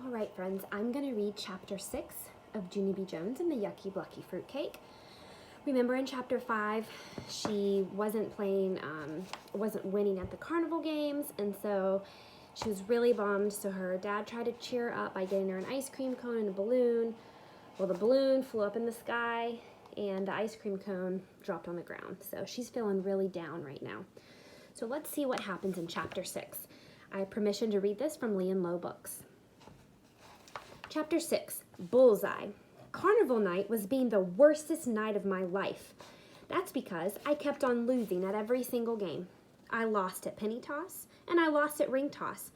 All right, friends, I'm going to read chapter 6 of Junie B. Jones and the Yucky, Blucky Fruitcake. Remember in chapter 5, she wasn't winning at the carnival games, and so she was really bummed, so her dad tried to cheer her up by getting her an ice cream cone and a balloon. Well, the balloon flew up in the sky, and the ice cream cone dropped on the ground, so she's feeling really down right now. So let's see what happens in chapter 6. I have permission to read this from Lee and Low Books. Chapter 6, Bullseye. Carnival night was being the worstest night of my life. That's because I kept on losing at every single game. I lost at penny toss, and I lost at ring toss,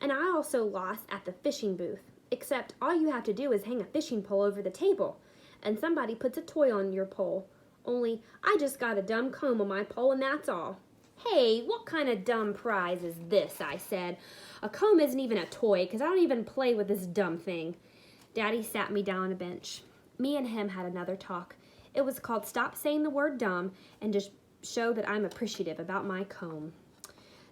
and I also lost at the fishing booth, except all you have to do is hang a fishing pole over the table, and somebody puts a toy on your pole. Only I just got a dumb comb on my pole, and that's all. Hey, what kind of dumb prize is this? I said. A comb isn't even a toy, because I don't even play with this dumb thing. Daddy sat me down on a bench. Me and him had another talk. It was called Stop Saying the Word Dumb and just show that I'm appreciative about my comb.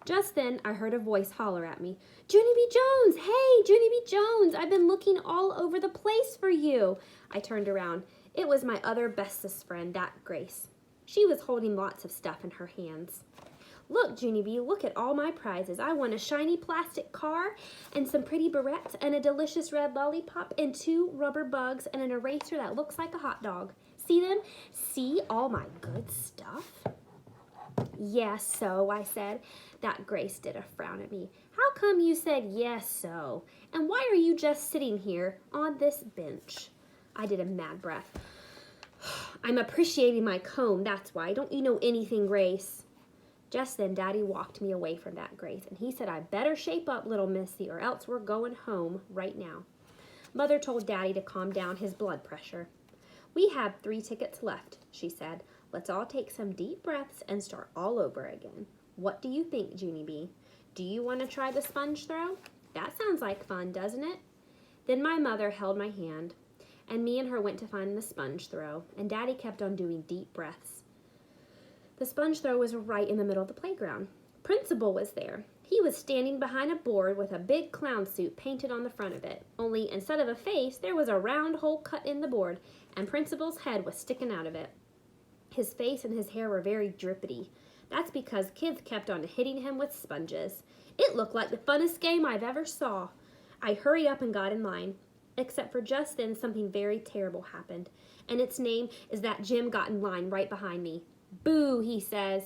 Just then, I heard a voice holler at me. Junie B. Jones! Hey, Junie B. Jones! I've been looking all over the place for you. I turned around. It was my other bestest friend, that Grace. She was holding lots of stuff in her hands. Look, Junie B., look at all my prizes. I won a shiny plastic car and some pretty barrettes and a delicious red lollipop and 2 rubber bugs and an eraser that looks like a hot dog. See them? See all my good stuff? Yes, so, I said. That Grace did a frown at me. How come you said yes, so? And why are you just sitting here on this bench? I did a mad breath. I'm appreciating my comb, that's why. Don't you know anything, Grace? Just then, Daddy walked me away from that Grace, and he said I better shape up, little missy, or else we're going home right now. Mother told Daddy to calm down his blood pressure. We have 3 tickets left, she said. Let's all take some deep breaths and start all over again. What do you think, Junie B? Do you want to try the sponge throw? That sounds like fun, doesn't it? Then my mother held my hand, and me and her went to find the sponge throw, and Daddy kept on doing deep breaths. The sponge throw was right in the middle of the playground. Principal was there. He was standing behind a board with a big clown suit painted on the front of it. Only instead of a face, there was a round hole cut in the board, and Principal's head was sticking out of it. His face and his hair were very drippity. That's because kids kept on hitting him with sponges. It looked like the funnest game I've ever saw. I hurried up and got in line. Except for just then, something very terrible happened, and its name is that Jim got in line right behind me. Boo, he says.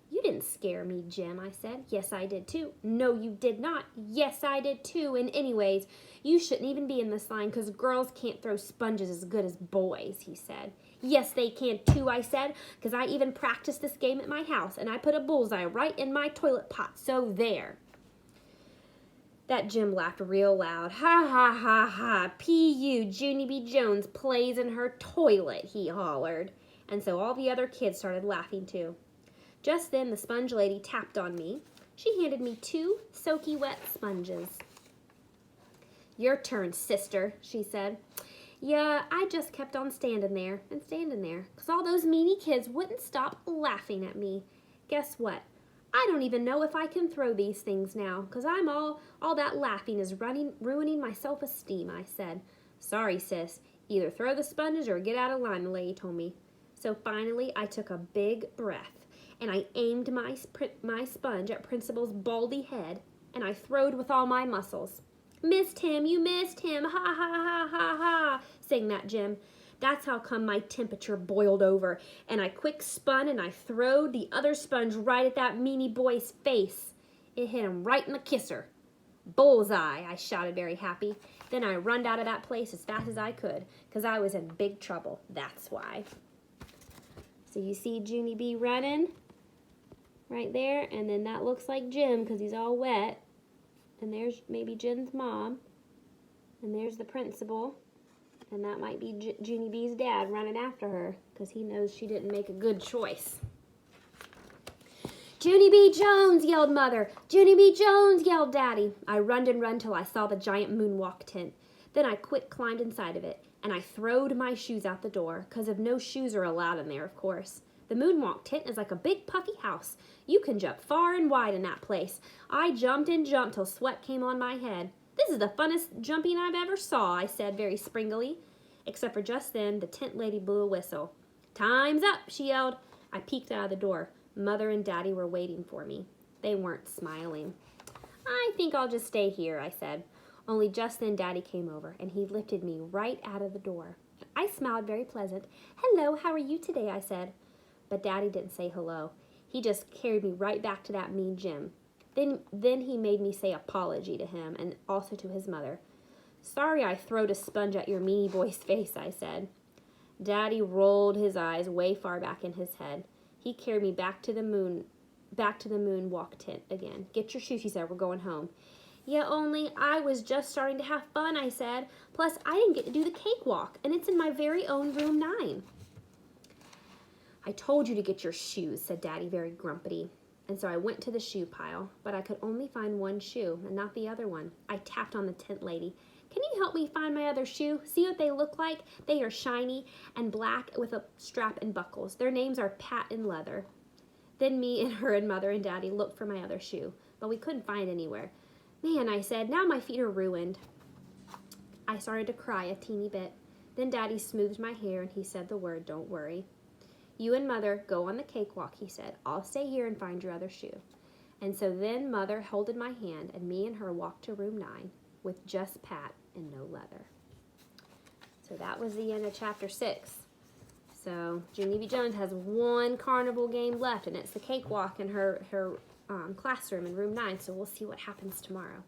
You didn't scare me, Jim, I said. Yes, I did too. No, you did not. Yes, I did too. And anyways, you shouldn't even be in this line because girls can't throw sponges as good as boys, he said. Yes, they can too, I said, because I even practiced this game at my house, and I put a bullseye right in my toilet pot, so there. That Jim laughed real loud. Ha, ha, ha, ha. P.U. Junie B. Jones plays in her toilet, he hollered. And so all the other kids started laughing too. Just then the sponge lady tapped on me. She handed me 2 soaky wet sponges. Your turn, sister, she said. Yeah, I just kept on standing there, because all those meanie kids wouldn't stop laughing at me. Guess what? I don't even know if I can throw these things now, because I'm all that laughing is ruining my self-esteem, I said. Sorry, sis. Either throw the sponges or get out of line, the lady told me. So finally, I took a big breath, and I aimed my sponge at Principal's baldy head, and I throwed with all my muscles. Missed him, you missed him, ha, ha, ha, ha, ha, sang that Jim. That's how come my temperature boiled over, and I quick spun, and I throwed the other sponge right at that meanie boy's face. It hit him right in the kisser. Bullseye, I shouted very happy. Then I runned out of that place as fast as I could, because I was in big trouble, that's why. So you see Junie B running right there, and then that looks like Jim because he's all wet. And there's maybe Jim's mom, and there's the principal, and that might be Junie B's dad running after her because he knows she didn't make a good choice. Junie B. Jones, yelled Mother. Junie B. Jones, yelled Daddy. I runned and run till I saw the giant moonwalk tent. Then I quick climbed inside of it, and I throwed my shoes out the door, 'cause of no shoes are allowed in there, of course. The moonwalk tent is like a big puffy house. You can jump far and wide in that place. I jumped and jumped till sweat came on my head. "This is the funnest jumping I've ever saw," I said very springily. Except for just then, the tent lady blew a whistle. "Time's up," she yelled. I peeked out of the door. Mother and Daddy were waiting for me. They weren't smiling. "I think I'll just stay here," I said. Only just then Daddy came over, and he lifted me right out of the door. I smiled very pleasant. "Hello, how are you today?" I said. But Daddy didn't say hello. He just carried me right back to that mean Jim. Then he made me say apology to him and also to his mother. "Sorry I throwed a sponge at your meanie boy's face," I said. Daddy rolled his eyes way far back in his head. He carried me back to the moonwalk tent again. "Get your shoes," he said. "We're going home." "Yeah, only I was just starting to have fun," I said. "Plus, I didn't get to do the cakewalk, and it's in my very own room 9. "I told you to get your shoes," said Daddy very grumpily. And so I went to the shoe pile, but I could only find one shoe and not the other one. I tapped on the tent lady. "Can you help me find my other shoe? See what they look like? They are shiny and black with a strap and buckles. Their names are Pat and Leather." Then me and her and Mother and Daddy looked for my other shoe, but we couldn't find anywhere. "Man," I said, "now my feet are ruined." I started to cry a teeny bit. Then Daddy smoothed my hair and he said the word, "Don't worry." "You and Mother go on the cakewalk," he said. "I'll stay here and find your other shoe." And so then Mother held my hand and me and her walked to room 9 with just Pat and no Leather. So that was the end of chapter 6. So Junie B. Jones has one carnival game left, and it's the cakewalk in her classroom in room 9. So we'll see what happens tomorrow.